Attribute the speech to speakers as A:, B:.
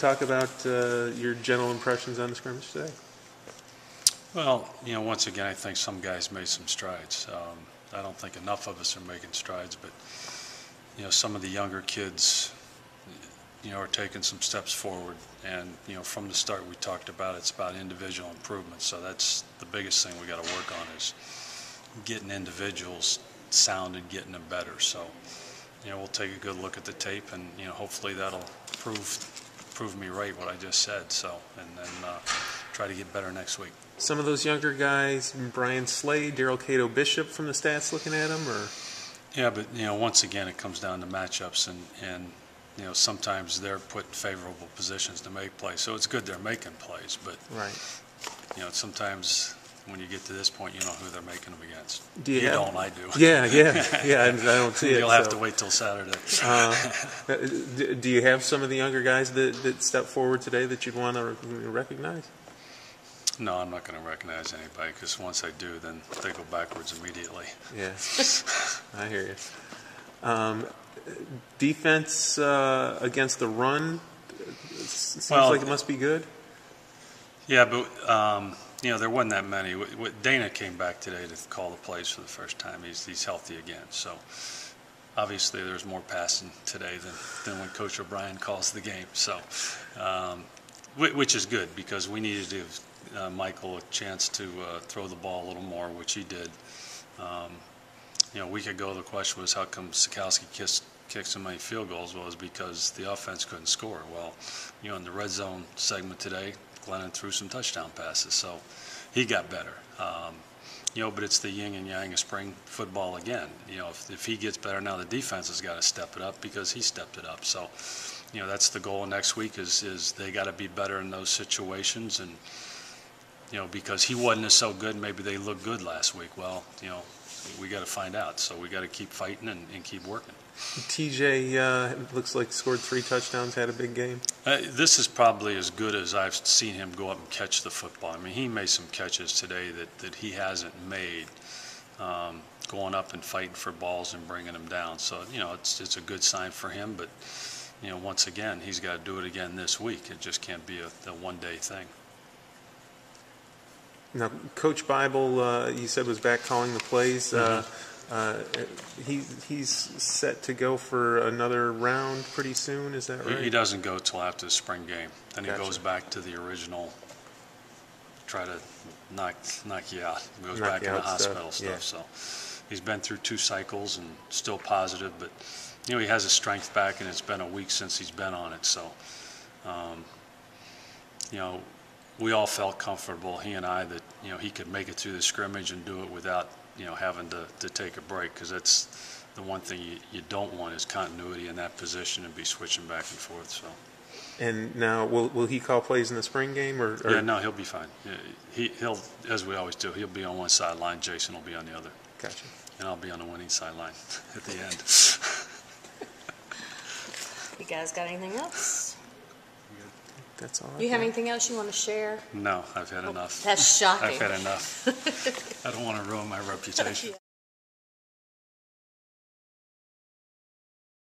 A: talk about your general impressions on the scrimmage today?
B: Well, once again, I think some guys made some strides. I don't think enough of us are making strides, but some of the younger kids, are taking some steps forward. And from the start, we talked about it's about individual improvement. So that's the biggest thing we got to work on is getting individuals sound and getting them better. So we'll take a good look at the tape, and hopefully that'll prove me right what I just said. So and then try to get better next week.
A: Some of those younger guys, Brian Slade, Daryl Cato Bishop, from the stats looking at them, or?
B: Yeah, but once again, it comes down to matchups, and sometimes they're put in favorable positions to make plays. So it's good they're making plays, but
A: right.
B: Sometimes when you get to this point, you know who they're making them against.
A: Do you
B: don't, I do.
A: Yeah. I don't see it.
B: You'll have to wait till Saturday.
A: Do you have some of the younger guys that stepped forward today that you'd want to recognize?
B: No, I'm not going to recognize anybody, because once I do, then they go backwards immediately.
A: Yeah, I hear you. Defense against the run seems like it must be good.
B: Yeah, but there wasn't that many. Dana came back today to call the plays for the first time. He's healthy again, so obviously there's more passing today than when Coach O'Brien calls the game. So, which is good, because we needed to give Michael a chance to throw the ball a little more, which he did. A week ago the question was, how come Sikowski kicked so many field goals? Well, it was because the offense couldn't score. Well, in the red zone segment today, Glennon threw some touchdown passes, so he got better. But it's the yin and yang of spring football again. If he gets better now, the defense has got to step it up, because he stepped it up. So, that's the goal next week is they got to be better in those situations. And, because he wasn't so good, maybe they looked good last week. Well, we got to find out. So we got to keep fighting and keep working.
A: TJ looks like scored 3 touchdowns, had a big game.
B: This is probably as good as I've seen him go up and catch the football. I mean, he made some catches today that he hasn't made, going up and fighting for balls and bringing them down. So, it's a good sign for him. But, once again, he's got to do it again this week. It just can't be a one-day thing.
A: Now, Coach Bible, you said, was back calling the plays. He's set to go for another round pretty soon. Is that right?
B: He doesn't go till after the spring game. Then
A: Gotcha.
B: He goes back to the original, try to knock you out. He goes back in the hospital stuff.
A: Yeah.
B: So he's been through 2 cycles and still positive, but he has his strength back, and it's been a week since he's been on it. So we all felt comfortable, he and I, that he could make it through the scrimmage and do it without having to take a break, because that's the one thing you don't want is continuity in that position and be switching back and forth. So.
A: And now, will he call plays in the spring game, or?
B: Yeah, no, he'll be fine. Yeah, he'll, as we always do, he'll be on one sideline, Jason will be on the other.
A: Gotcha.
B: And I'll be on the winning sideline at the end.
C: You guys got anything else?
A: That's all.
C: Do you have anything else you want to share?
B: No, I've had enough.
C: That's shocking.
B: I've had enough. I don't want to ruin my reputation.